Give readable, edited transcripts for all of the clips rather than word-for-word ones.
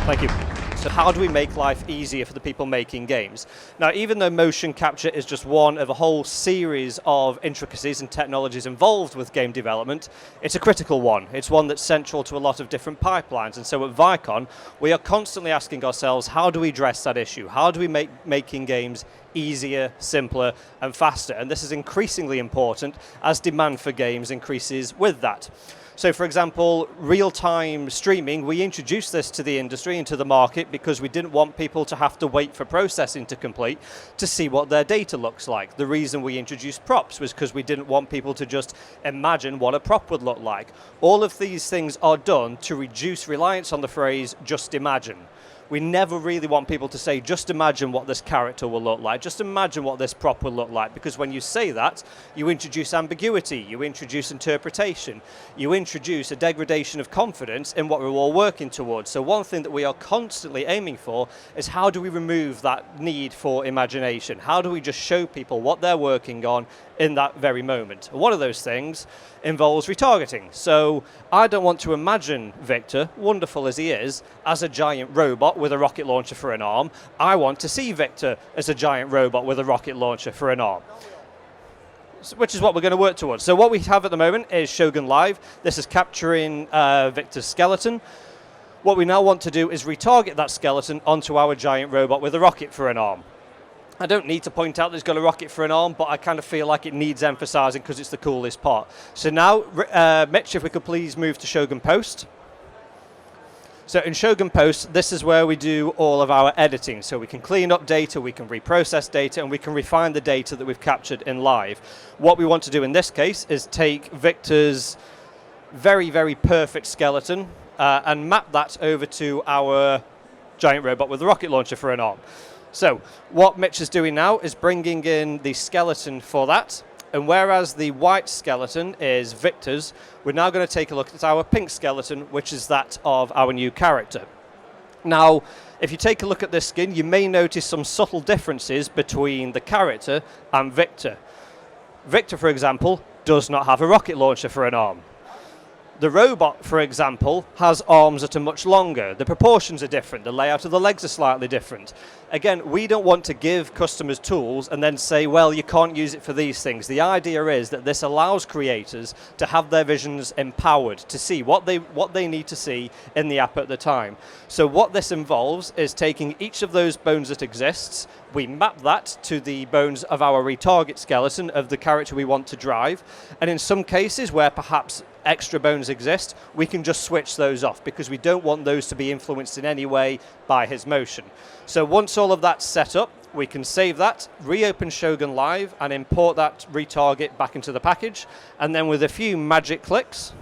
Thank you. So how do we make life easier for the people making games? Now, even though motion capture is just one of a whole series of intricacies and technologies involved with game development, it's a critical one. It's one that's central to a lot of different pipelines. And so at Vicon, we are constantly asking ourselves, how do we address that issue? How do we make making games easier, simpler, and faster? And this is increasingly important as demand for games increases with that. So for example, real-time streaming, we introduced this to the industry and to the market because we didn't want people to have to wait for processing to complete to see what their data looks like. The reason we introduced props was because we didn't want people to just imagine what a prop would look like. All of these things are done to reduce reliance on the phrase, just imagine. We never really want people to say, just imagine what this character will look like, just imagine what this prop will look like, because when you say that, you introduce ambiguity, you introduce interpretation, you introduce a degradation of confidence in what we're all working towards. So one thing that we are constantly aiming for is how do we remove that need for imagination? How do we just show people what they're working on in that very moment? And one of those things involves retargeting. So I don't want to imagine Victor, wonderful as he is, as a giant robot with a rocket launcher for an arm. I want to see Victor as a giant robot with a rocket launcher for an arm, which is what we're going to work towards. So what we have at the moment is Shogun Live. This is capturing Victor's skeleton. What we now want to do is retarget that skeleton onto our giant robot with a rocket for an arm. I don't need to point out that it's got a rocket for an arm, but I kind of feel like it needs emphasizing because it's the coolest part. So now, Mitch, if we could please move to Shogun Post. So in Shogun Post, this is where we do all of our editing. So we can clean up data, we can reprocess data, and we can refine the data that we've captured in live. What we want to do in this case is take Victor's very, very perfect skeleton and map that over to our giant robot with a rocket launcher for an arm. So what Mitch is doing now is bringing in the skeleton for that. And whereas the white skeleton is Victor's, we're now going to take a look at our pink skeleton, which is that of our new character. Now, if you take a look at this skin, you may notice some subtle differences between the character and Victor. Victor, for example, does not have a rocket launcher for an arm. The robot, for example, has arms that are much longer. The proportions are different. The layout of the legs are slightly different. Again, we don't want to give customers tools and then say, well, you can't use it for these things. The idea is that this allows creators to have their visions empowered, to see what they need to see in the app at the time. So what this involves is taking each of those bones that exists, we map that to the bones of our retarget skeleton of the character we want to drive, and in some cases where perhaps extra bones exist, we can just switch those off because we don't want those to be influenced in any way by his motion. So once all of that's set up, we can save that, reopen Shogun Live, and import that retarget back into the package, and then with a few magic clicks,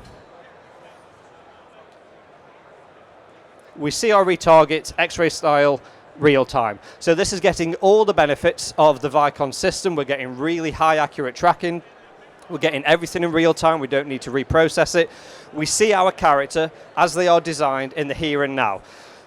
we see our retarget X-ray style real time. So this is getting all the benefits of the Vicon system. We're getting really high accurate tracking. We're getting everything in real time. We don't need to reprocess it. We see our character as they are designed in the here and now.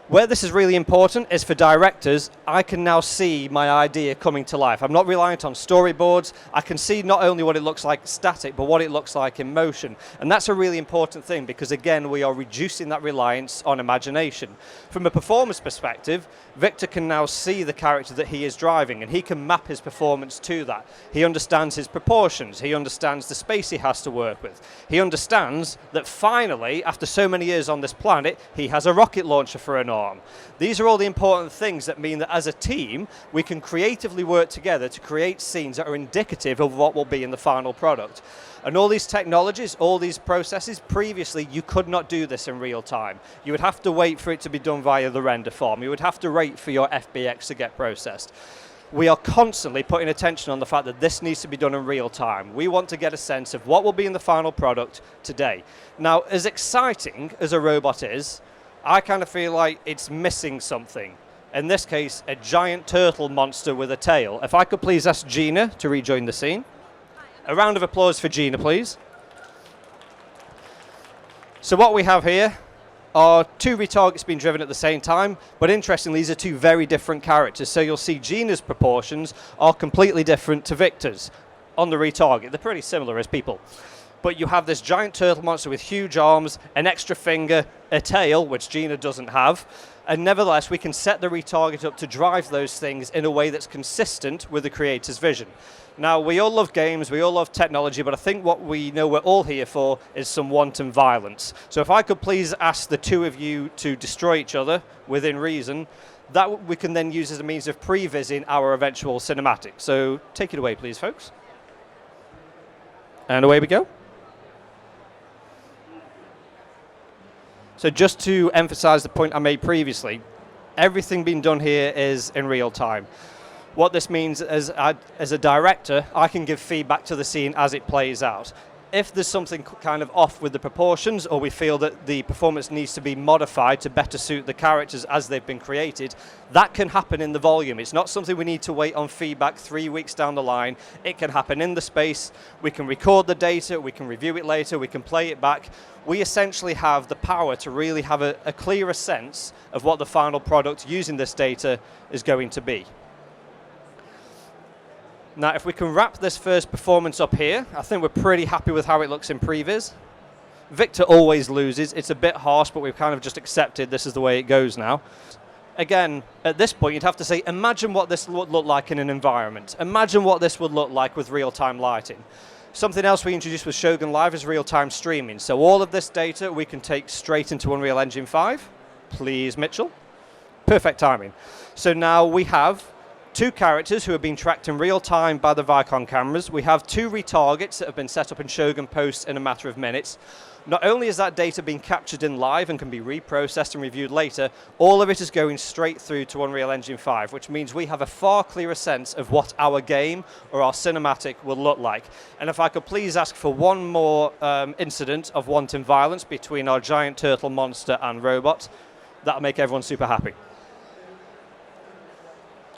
Where this is really important is for directors, I can now see my idea coming to life. I'm not reliant on storyboards. I can see not only what it looks like static, but what it looks like in motion. And that's a really important thing because, again, we are reducing that reliance on imagination. From a performance perspective, Victor can now see the character that he is driving, and he can map his performance to that. He understands his proportions. He understands the space he has to work with. He understands that finally, after so many years on this planet, he has a rocket launcher for an arm. These are all the important things that mean that as a team, we can creatively work together to create scenes that are indicative of what will be in the final product. And all these technologies, all these processes, previously you could not do this in real time. You would have to wait for it to be done via the render farm. You would have to wait for your FBX to get processed. We are constantly putting attention on the fact that this needs to be done in real time. We want to get a sense of what will be in the final product today. Now, as exciting as a robot is, I kind of feel like it's missing something. In this case, a giant turtle monster with a tail. If I could please ask Gina to rejoin the scene. A round of applause for Gina, please. So what we have here are two retargets being driven at the same time, but interestingly, these are two very different characters. So you'll see Gina's proportions are completely different to Victor's on the retarget. They're pretty similar as people. but you have this giant turtle monster with huge arms, an extra finger, a tail, which Gina doesn't have, and nevertheless we can set the retarget up to drive those things in a way that's consistent with the creator's vision. Now, we all love games, we all love technology, but I think what we know we're all here for is some wanton violence. So if I could please ask the two of you to destroy each other within reason, that we can then use as a means of prevising our eventual cinematic. So take it away, please, folks. And away we go. So just to emphasize the point I made previously, everything being done here is in real time. What this means is, as a director, I can give feedback to the scene as it plays out. If there's something kind of off with the proportions, or we feel that the performance needs to be modified to better suit the characters as they've been created, that can happen in the volume. It's not something we need to wait on feedback 3 weeks down the line. It can happen in the space. We can record the data, we can review it later, we can play it back. We essentially have the power to really have a clearer sense of what the final product using this data is going to be. Now, if we can wrap this first performance up here, I think we're pretty happy with how it looks in previs. Victor always loses. It's a bit harsh, but we've kind of just accepted this is the way it goes now. Again, at this point, you'd have to say, imagine what this would look like in an environment. Imagine what this would look like with real-time lighting. Something else we introduced with Shogun Live is real-time streaming. So all of this data we can take straight into Unreal Engine 5. Please, Mitchell. Perfect timing. So now we have two characters who have been tracked in real time by the Vicon cameras. We have two retargets that have been set up in Shogun posts in a matter of minutes. Not only is that data being captured in live and can be reprocessed and reviewed later, all of it is going straight through to Unreal Engine 5, which means we have a far clearer sense of what our game or our cinematic will look like. And if I could please ask for one more incident of wanton violence between our giant turtle monster and robot, that'll make everyone super happy.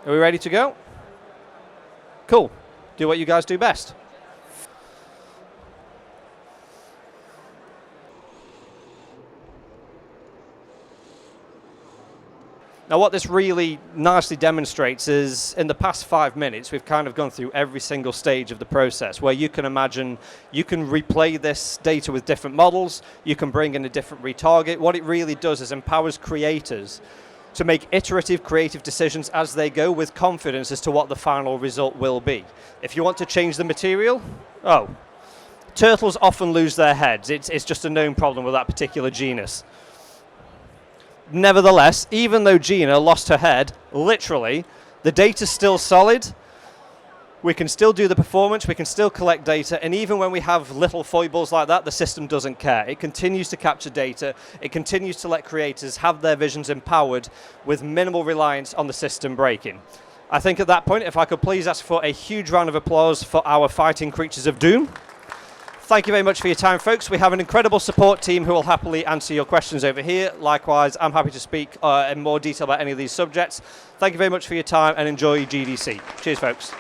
Are we ready to go? Cool. Do what you guys do best. Now, what this really nicely demonstrates is, in the past 5 minutes, we've kind of gone through every single stage of the process, where you can imagine, you can replay this data with different models, you can bring in a different retarget. What it really does is empowers creators to make iterative creative decisions as they go with confidence as to what the final result will be. If you want to change the material, turtles often lose their heads. It's just a known problem with that particular genus. Nevertheless, even though Gina lost her head, literally, the data's still solid. We can still do the performance, we can still collect data, and even when we have little foibles like that, the system doesn't care. It continues to capture data, it continues to let creators have their visions empowered with minimal reliance on the system breaking. I think at that point, if I could please ask for a huge round of applause for our fighting creatures of doom. Thank you very much for your time, folks. We have an incredible support team who will happily answer your questions over here. Likewise, I'm happy to speak in more detail about any of these subjects. Thank you very much for your time and enjoy GDC. Cheers, folks.